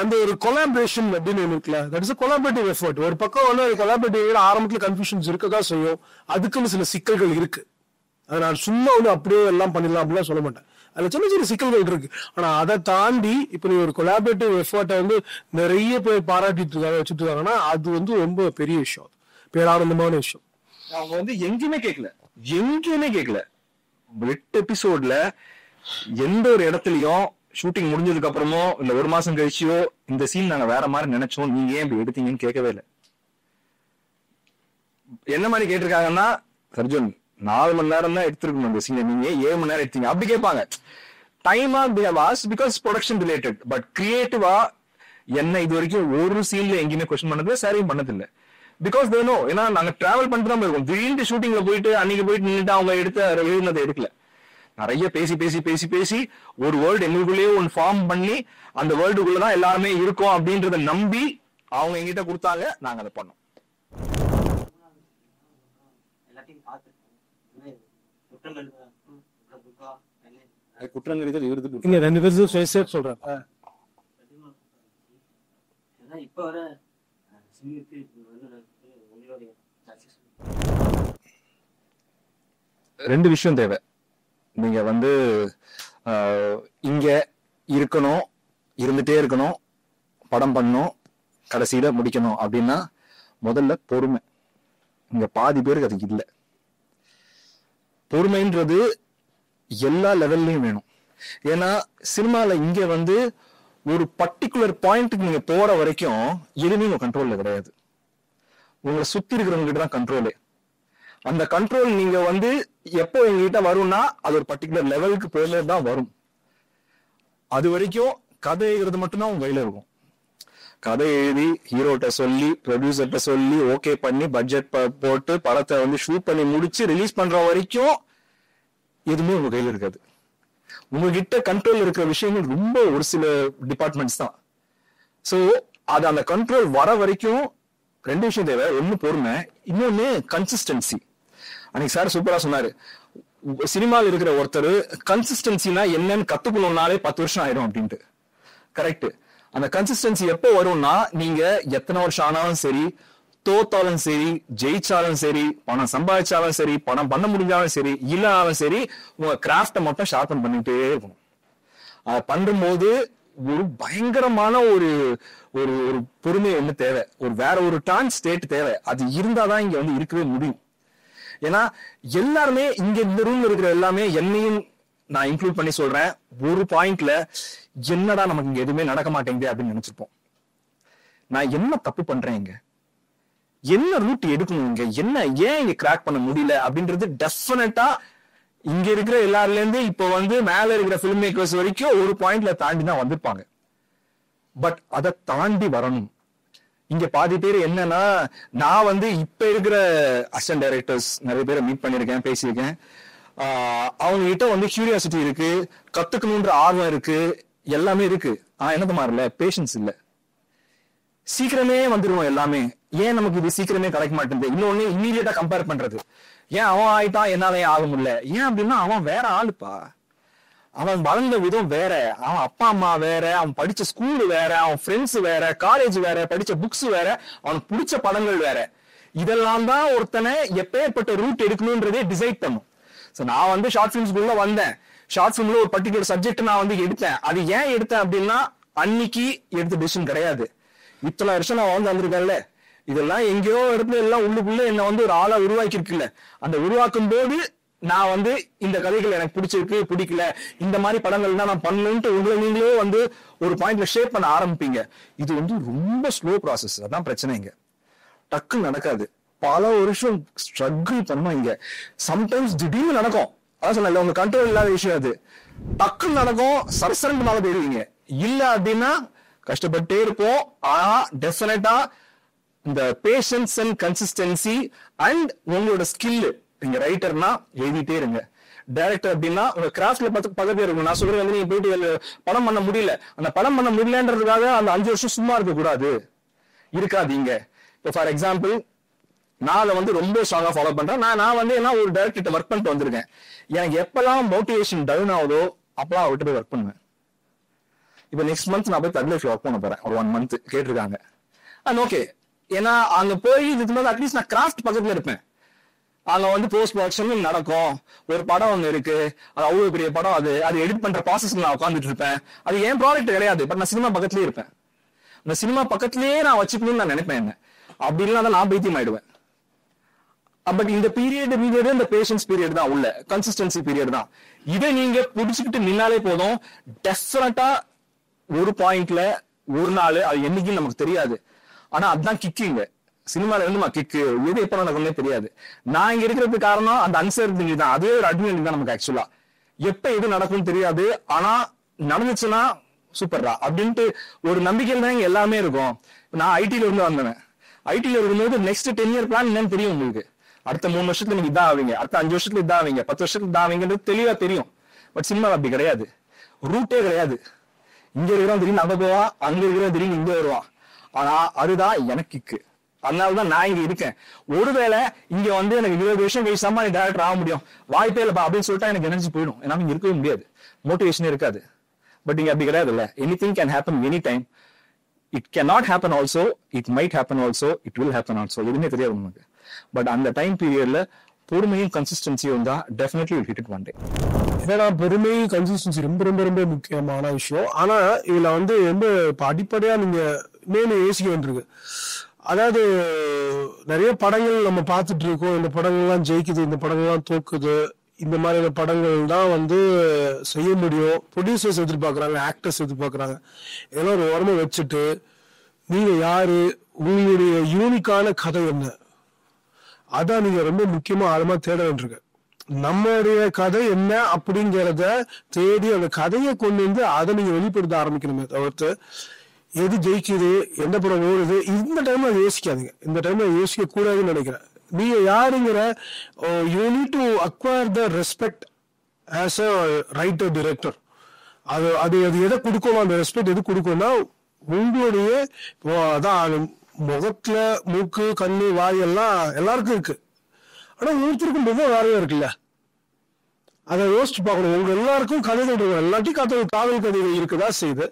அந்த ஒரு கொலாபரேஷன் அப்படின்னு இருக்குல்ல, தட் இஸ் கொலாபரேட்டிவ் எஃபர்ட். ஒரு பக்கம் வந்து கொலாபரேட்டிவ் ஆரம்பத்துல கன்ஃபியூஷன்ஸ் இருக்கதான் செய்யும், அதுக்குன்னு சில சிக்கல்கள் இருக்கு. அதை நான் சும்மா வந்து அப்படியே எல்லாம் பண்ணிடலாம் அப்படிலாம் சொல்ல மாட்டேன். அதுல சின்ன சின்ன சிக்கல்கள் இருக்கு. ஆனா அதை தாண்டி இப்ப நீ ஒரு கொலாபரேட்டிவ் எஃபர்ட்டை வந்து நிறைய பேர் பாராட்டிட்டு இருக்காங்க, வச்சுட்டு இருக்காங்கன்னா அது வந்து ரொம்ப பெரிய விஷயம், பேரானந்தமான விஷயம். அவங்க வந்து எங்கேயுமே கேட்கல 8 எபிசோட்ல எந்த ஒரு இடத்துலயும் ஷூட்டிங் முடிஞ்சதுக்கு அப்புறமோ இல்ல 1 மாசம் கழிச்சியோ இந்த சீன் நாங்க வேற மாதிரி நினைச்சோம், நீங்க ஏன் இப்படி எடுத்தீங்கன்னு கேட்கவே இல்லை. என்ன மாதிரி கேட்டிருக்காங்கன்னா, அர்ஜுன் 4 மணி நேரம் தான் எடுத்திருக்கணும் அந்த சீனை, நீங்க 7 மணி நேரம் எடுத்தீங்க அப்படி கேட்பாங்க. டைமா பிகாஸ் ப்ரொடக்ஷன் ரிலேட்டட். பட் கிரியேட்டிவா என்ன இது வரைக்கும் ஒரு சீன்ல எங்கேயுமே கொஸ்டின் பண்ணது சரியும் பண்ணதில்லை. பிகாஸ் தேனோ, ஏன்னா நாங்க டிராவல் பண்ணிட்டு தான் போயிருக்கோம். திடீர்னு ஷூட்டிங்ல போயிட்டு அன்னைக்கு போயிட்டு நின்றுட்டு அவங்க எழுதினதை எடுக்கல. நிறைய பேசி பேசி பேசி பேசி ஒரு வேர்ல்டு எங்களுக்குள்ளேயே ஒன்று ஃபார்ம் பண்ணி அந்த வேர்ல்டுக்குள்ளதான் எல்லாருமே இருக்கோம் அப்படின்றத நம்பி அவங்க எங்கிட்ட கொடுத்தாங்க, நாங்க அதை பண்ணோம். குற்றங்கள் இங்க 2 பேரும் சேர்த்து சொல்றேன். இப்ப வர 2 விஷயம் தேவை. நீங்க வந்து இங்க இருக்கணும், இருந்துட்டே இருக்கணும், படம் பண்ணணும், கடைசியில முடிக்கணும் அப்படின்னா முதல்ல பொறுமை. இங்க பாதி பேருக்கு அது இல்லை. பொறுமைன்றது எல்லா லெவல்லையும் வேணும். ஏன்னா சினிமால இங்க வந்து ஒரு பர்டிகுலர் பாயிண்ட்டுக்கு நீங்க போற வரைக்கும் எதுவுமே உங்க கண்ட்ரோல்ல கிடையாது. உங்களை சுத்தி இருக்கிறவங்க கிட்ட தான் கண்ட்ரோலு. அந்த கண்ட்ரோல் நீங்க வந்து எப்போ எங்ககிட்ட வரும்னா அது ஒரு பர்டிகுலர் லெவலுக்கு போயில தான் வரும். அது வரைக்கும் கதை எழுதுறது மட்டும்தான் உங்க கையில இருக்கும். கதை எழுதி ஹீரோட்ட சொல்லி ப்ரொடியூசர்கிட்ட சொல்லி ஓகே பண்ணி பட்ஜெட் போட்டு படத்தை வந்து ஷூட் பண்ணி முடிச்சு ரிலீஸ் பண்ற வரைக்கும் எதுவுமே உங்க கையில இருக்காது. உங்ககிட்ட கண்ட்ரோல் இருக்கிற விஷயங்கள் ரொம்ப ஒரு சில டிபார்ட்மெண்ட்ஸ் தான். சோ அது அந்த கண்ட்ரோல் வர வரைக்கும் 2 விஷயம் தேவை. ஒண்ணு பொறுமை, இன்னொன்னு கன்சிஸ்டன்சி. அன்னைக்கு சார் சூப்பரா சொன்னாரு, சினிமாவில் இருக்கிற ஒருத்தர் கன்சிஸ்டன்சினா என்னன்னு கத்துக்கணும்னாலே 10 வருஷம் ஆயிடும் அப்படின்ட்டு. கரெக்ட். அந்த கன்சிஸ்டன்சி எப்போ வரும்னா நீங்க எத்தனை வருஷம் ஆனாலும் சரி, தோத்தாலும் சரி, ஜெயிச்சாலும் சரி, பணம் சம்பாதிச்சாலும் சரி, பணம் பண்ண முடிஞ்சாலும் சரி, இல்லைனாலும் சரி, உங்க கிராஃப்டை மட்டும் ஷார்பன் பண்ணிட்டே இருக்கணும். அதை பண்ணும்போது ஒரு பயங்கரமான ஒரு ஒரு ஒரு பொறுமை ஒண்ணு தேவை, ஒரு வேற ஒரு டான் ஸ்டேட் தேவை. அது இருந்தாதான் இங்க வந்து இருக்கவே முடியும். ஏன்னா எல்லாருமே இங்க இந்த ரூம்ல இருக்கிற எல்லாமே, என்னையும் நான் இன்க்ளூட் பண்ணி சொல்றேன், ஒரு பாயிண்ட்ல என்னடா நமக்கு இங்க எதுவுமே நடக்க மாட்டேங்குது அப்படின்னு நினைச்சிருப்போம். நான் என்ன தப்பு பண்றேன், இங்க என்ன ரூட் எடுக்கணும், இங்க என்ன ஏன் இங்க கிராக் பண்ண முடியல அப்படின்றது டெஃபினட்டா இங்க இருக்கிற எல்லாருல இருந்து இப்ப வந்து மேல இருக்கிற பிலிம் மேக்கர்ஸ் வரைக்கும் ஒரு பாயிண்ட்ல தாண்டி தான் வந்திருப்பாங்க. பட் அதை தாண்டி வரணும். இங்க பாதி பேர் என்னன்னா, நான் வந்து இப்ப இருக்கிற அசிஸ்டன்ட் டைரக்டர்ஸ் நிறைய பேரை மீட் பண்ணிருக்கேன், பேசியிருக்கேன். அவங்க கிட்ட வந்து கியூரியாசிட்டி இருக்கு, கத்துக்கணும்ன்ற ஆர்வம் இருக்கு, எல்லாமே இருக்கு. என்னது மாறல, பேஷன்ஸ் இல்ல. சீக்கிரமே வந்துருவோம் எல்லாமே. ஏன் நமக்கு இது சீக்கிரமே கிடைக்க மாட்டேங்குது? இன்னொன்னு இம்மீடியட்டா கம்பேர் பண்றது. ஏன் அவன் ஆயிட்டான் என்னால ஆக முடியல? ஏன் அப்படின்னா அவன் வேற ஆளுப்பா, அவன் வளர்ந்த விதம் வேற, அவன் அப்பா அம்மா வேற, அவன் படிச்ச ஸ்கூல் வேற, அவன் ஃப்ரெண்ட்ஸ் வேற, காலேஜ் வேற, படிச்ச புக்ஸ் வேற, அவனுக்கு பிடிச்ச படங்கள் வேற. இதெல்லாம் தான் ஒருத்தனை எப்பேற்பட்ட ரூட் எடுக்கணும்ன்றதே டிசைட் பண்ணும். சோ நான் வந்து ஷார்ட் பிலிம்ஸ்குள்ள வந்தேன். ஷார்ட் பிலிம்ல ஒரு பர்டிகுலர் சப்ஜெக்ட் நான் வந்து எடுத்தேன். அது ஏன் எடுத்தேன் அப்படின்னா அன்னைக்கு எடுத்த டிசிஷன் கிடையாது. இத்தனை வருஷம் நான் வந்து வந்திருக்கேன்ல, இதெல்லாம் எங்கேயோ இடத்துல எல்லாம் உள்ளுக்குள்ள என்ன வந்து ஒரு ஆளா உருவாக்கி இருக்குல்ல. அந்த உருவாக்கும் போது நான் வந்து இந்த கதைகள் எனக்கு பிடிச்சிருக்கு, பிடிக்கல, இந்த மாதிரி படங்கள் தான் நான் பண்ணணும்ட்டு உங்களை நீங்களே வந்து ஒரு பாயிண்ட்ல ஷேப் பண்ண ஆரம்பிப்பீங்க. இது வந்து ரொம்ப ஸ்லோ ப்ராசஸ். அதான் பிரச்சனை. இங்க டக்குன்னு நடக்காது. பல வருஷம் ஸ்ட்ரகிள் பண்ணோம். இங்க சம்டைம்ஸ் திடீர்னு நடக்கும். அதான் சொன்னேன், உங்க கண்ட்ரோல் இல்லாத விஷயம் அது. டக்குன்னு நடக்கும், சரசரண்டு மேல போயிடுவீங்க. இல்ல அப்படின்னா கஷ்டப்பட்டே இருப்போம். ஆனா டெஃபினட்டா இந்த பேஷன்ஸ் அண்ட் கன்சிஸ்டன்சி அண்ட் உங்களோட ஸ்கில். நீங்க ரைட்டர்னா எழுதிட்டே இருங்க. டைரக்டர் அப்படின்னா உங்க கிராஃப்ட்ல பக்கத்துல இருக்கும். நான் சொல்றேன் வந்து நீங்க போயிட்டு படம் பண்ண முடியல, அந்த படம் பண்ண முடியலன்றதுக்காக அந்த 5 வருஷம் சும்மா இருக்க கூடாது, இருக்காதீங்க. இப்போ ஃபார் எக்ஸாம்பிள் நான் அதை வந்து ரொம்ப ஸ்ட்ராங்கா ஃபாலோ பண்றேன். நான் வந்து என்ன ஒரு டைரக்டர் ஒர்க் பண்ணிட்டு வந்திருக்கேன். எனக்கு எப்பெல்லாம் மோட்டிவேஷன் டவுன் ஆகுதோ அப்பெல்லாம் அவர்கிட்ட போய் ஒர்க் பண்ணுவேன். இப்போ நெக்ஸ்ட் மந்த் நான் போய் தட் லைஃப் ஒர்க் பண்ண போறேன். ஒரு 1 மந்த் கேட்டிருக்காங்க. ஓகே, ஏன்னா அங்க போய் இதுக்கு மேலே அட்லீஸ்ட் நான் கிராஃப்ட் பக்கத்துல இருப்பேன். அங்க வந்து போஸ்ட் ப்ரொடக்ஷன் நடக்கும். ஒரு படம் ஒண்ணு இருக்கு, அது அவ்வளவு பெரிய படம். அது எடிட் பண்ற ப்ராசஸ்ல நான் உட்காந்துட்டு இருப்பேன். அது ஏன் ப்ராடக்ட் கிடையாது, பட் நான் சினிமா பக்கத்துலயே இருப்பேன். அந்த சினிமா பக்கத்திலேயே நான் வச்சுக்கணும்னு நான் நினைப்பேன். என்ன அப்படி இல்லைன்னா நான் பைத்தியம் ஆயிடுவேன். பட் இந்த பீரியட் இந்த பேஷன்ஸ் பீரியட் தான், உள்ள கன்சிஸ்டன்சி பீரியட் தான். இதை நீங்க புடிச்சுக்கிட்டு நின்னாலே போதும். டெஃபினட்டா ஒரு பாயிண்ட்ல ஒரு நாள், அது என்னைக்குன்னு நமக்கு தெரியாது, ஆனா அதுதான் கிக்கிங்க. சினிமால இருந்து கிக்கு எது எப்ப நடக்கும்னே தெரியாது. நான் இங்க இருக்கிறதுக்கு காரணம் அந்த அன்சர்டனிட்டி தான். அதுவே ஒரு அட்ரினலின் தான் நமக்கு ஆக்சுவலா. எப்ப எது நடக்கும்னு தெரியாது, ஆனா நடந்துச்சுன்னா சூப்பர்ரா அப்படின்ட்டு ஒரு நம்பிக்கையில் தான் இங்க எல்லாமே இருக்கும். நான் ஐடில இருந்து வந்தேன். ஐடில இருக்கும்போது நெக்ஸ்ட் 10 இயர் பிளான் என்னன்னு தெரியும் உங்களுக்கு. அடுத்த 3 வருஷத்துல நீங்க இதான் ஆவீங்க, அடுத்த 5 வருஷத்துல இதான் ஆவீங்க, 10 வருஷத்துல இதான் ஆவீங்கன்றது தெளிவா தெரியும். பட் சினிமா அப்படி கிடையாது, ரூட்டே கிடையாது. இங்க இருக்கிறோம் திடீர்னு அங்க போவான், அங்க இருக்கிறோம் திடீர்னு இங்க வருவான். ஆனா அதுதான் எனக்கு. அதனாலதான் நான் இங்க இருக்கேன். ஒருவேளை இங்க வந்து எனக்கு 20 வருஷம் கழிச்சாம நீ டேரக்டர் ஆக முடியும், வாய்ப்பே இல்லப்பா அப்படின்னு சொல்லிட்டா எனக்கு எனர்ஜி போயிடும். ஏன்னா இங்க இருக்கவே முடியாது, மோட்டிவேஷனே இருக்காது. பட் இங்க அப்படி கிடையாது இல்ல. Anything can happen any time. It cannot happen also, it might happen also, it will happen also. எதுவுமே தெரியாது நமக்கு. பட் அந்த டைம் பீரியட்ல பொறுமையும் கன்சிஸ்டன்சியும் இருந்தா definitely will hit it one day. ஏன்னா பொறுமை கன்சிஸ்டன்சி ரொம்ப ரொம்ப ரொம்ப முக்கியமான விஷயம். ஆனா இதுல வந்து ரொம்ப இப்ப அடிப்படையா நீங்க மேலும் யோசிக்க வேண்டியிருக்கு. அதாவது நிறைய படங்கள் நம்ம பார்த்துட்டு இருக்கோம், இந்த படங்கள்லாம் ஜெயிக்குது, இந்த படங்கள்லாம் தோக்குது, இந்த மாதிரியான படங்கள் தான் வந்து செய்ய முடியும். ப்ரொடியூசர்ஸ் எதிர்பார்க்குறாங்க, ஆக்டர்ஸ் எதிர்பார்க்குறாங்க. இதெல்லாம் ஒரு உரமை வச்சுட்டு நீங்க யாரு, உங்களுடைய யூனிக்கான கதை என்ன, அதான் நீங்க ரொம்ப முக்கியமா ஆழமா தேட வேண்டியிருக்கு. நம்மளுடைய கதை என்ன அப்படிங்கிறத தேடி அந்த கதையை கொண்டு வந்து அதை நீங்க வெளிப்படுத்த ஆரம்பிக்கணுமே தவிர்த்து எது ஜெயிக்குது, எந்த படம் ஓடுது, இந்த டைம்ல யோசிக்காதீங்க. இந்த டைம்ல யோசிக்க கூடாதுன்னு நினைக்கிறேன். நீங்க யாருங்கிற you need to acquire the respect as a writer director. அது அது அது எதை கொடுக்கணும், அந்த ரெஸ்பெக்ட் எது கொடுக்கணும்னா உங்களுடைய அதான் முகத்துல மூக்கு கண்ணு வாய் எல்லாம் எல்லாருக்கும் இருக்கு. ஆனா ஒருத்தருக்கும் முகம் வேறையா இருக்குல்ல, அதை யோசிச்சு பார்க்கணும். உங்க எல்லாருக்கும் கதைகள் இருக்கு, எல்லாத்தையும் காதல் கதைகள் இருக்குதா செய்யுது.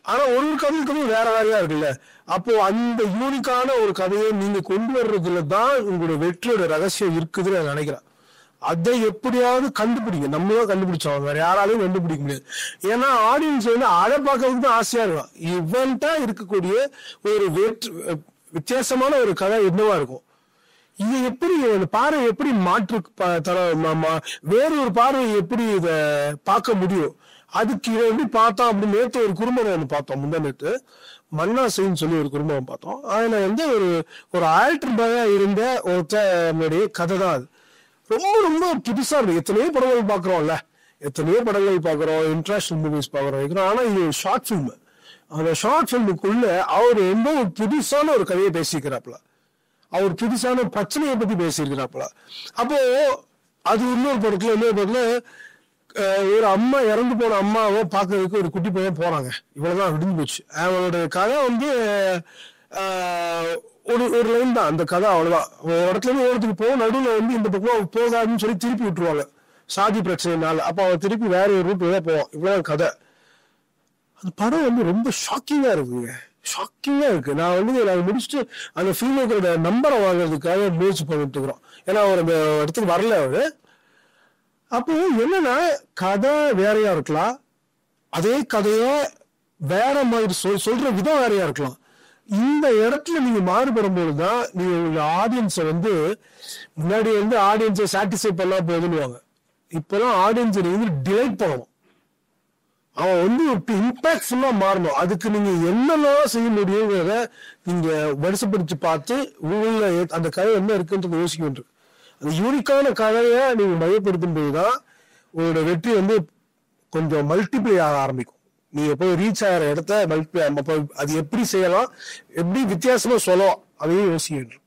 ஆனா ஒரு கதை வேற வேறையா இருக்குல்ல. அப்போ அந்த யூனிக்கான ஒரு கதையை நீங்க கொண்டு வர்றதுல தான் உங்களுடைய வெற்றியோட ரகசியம் இருக்குதுன்னு நான் நினைக்கிறேன். அதை எப்படியாவது கண்டுபிடிங்க. நம்மளும் கண்டுபிடிச்சோம், வேற யாராலையும் கண்டுபிடிக்க முடியாது. ஏன்னா ஆடியன்ஸ் வந்து அதை பார்க்கறதுக்கு தான் ஆசையா இருக்கும். இவன்ட்டா இருக்கக்கூடிய ஒரு வித்தியாசமான ஒரு கதை என்னவா இருக்கும், இது எப்படி பார்வை எப்படி மாற்று வேற ஒரு பார்வையை எப்படி இதை பார்க்க முடியும், அதுக்கு இதை எப்படி பார்த்தோம் அப்படின்னு நேற்று ஒரு குறும்படம் ஒன்று பார்த்தோம். முந்தா நேற்று மன்னாசைன்னு சொல்லி ஒரு குறும்படம் பார்த்தோம். அதுல வந்து ஒரு ஆல்டர்பாயா இருந்த ஒருத்தனுடைய கதை தான் அது. ரொம்ப ரொம்ப புதுசா இருக்கு. எத்தனையோ படங்கள் பாக்குறோம்ல, எத்தனையோ படங்கள் பாக்குறோம், இன்டர்நேஷனல் மூவிஸ் பாக்குறோம். ஆனா இது ஷார்ட் பிலிம். அந்த ஷார்ட் பிலிமுக்குள்ள அவர் ரொம்ப ஒரு புதுசான ஒரு கதையை பேசிக்கிறாப்புல, அவர் புதுசான பிரச்சனையை பத்தி பேசியிருக்கிறாப்புல. அப்போ அது இன்னொரு படத்துல ஒரு அம்மா இறந்து போன அம்மாவை பாக்குறதுக்கு ஒரு குட்டி பையன் போறாங்க. இவ்வளவுதான் விடுஞ்சு போச்சு. அவனோட கதை வந்து ஒரு லைன் தான் அந்த கதை, அவ்வளவுதான். ஒரு இடத்துல இருந்து ஓரத்துக்கு போக நடுவில் வந்து இந்த பக்கம் போகாதுன்னு சொல்லி திருப்பி விட்டுருவாங்க சாதி பிரச்சனைனால. அப்ப அவன் திருப்பி வேற ஒரு ரூட் தான் போவான். இவ்வளவுதான் கதை. அந்த படம் வந்து ரொம்ப ஷாக்கிங்கா இருக்குங்க, ஷாக்கிங்கா இருக்கு. நான் வந்து நாங்கள் முடிச்சுட்டு அந்த ஃபில்ம் மேக்கரோட நம்பரை வாங்குறதுக்காக முயற்சி பண்ணிட்டு இருக்கிறோம். ஏன்னா அவர் அந்த இடத்துக்கு வரல அவரு. அப்போ என்னன்னா கதை வேறையா இருக்கலாம், அதே கதைய வேற மாதிரி சொல்ற விதம் வேறையா இருக்கலாம். இந்த இடத்துல நீங்க மாறுபடும் போதுதான் நீங்க உங்க ஆடியன்ஸை வந்து முன்னாடி வந்து ஆடியன்ஸை சாட்டிஸ்ஃபை பண்ணா போதுன்னுவாங்க. இப்பெல்லாம் ஆடியன்ஸை நீங்க டிலைட் பண்ணணும். அவன் வந்து இம்பாக்ட்ஃபுல்லா மாறணும். அதுக்கு நீங்க என்னெல்லாம் செய்ய முடியுங்கிறத நீங்க வரிசைப்படுத்தி பார்த்து உள்ள அந்த கதை என்ன இருக்குன்றது யோசிக்க வேண்டும். அந்த யூனிக்கான கதையை நீங்க மையப்படுத்தும் போதுதான் உங்களோட வெற்றி வந்து கொஞ்சம் மல்டிப்ளை ஆக ஆரம்பிக்கும். நீங்க போய் ரீச் ஆகிற இடத்த மல்டிப்ளை, அது எப்படி செய்யலாம், எப்படி வித்தியாசமா சொல்லலாம், அதையும் யோசிக்க வேண்டும்.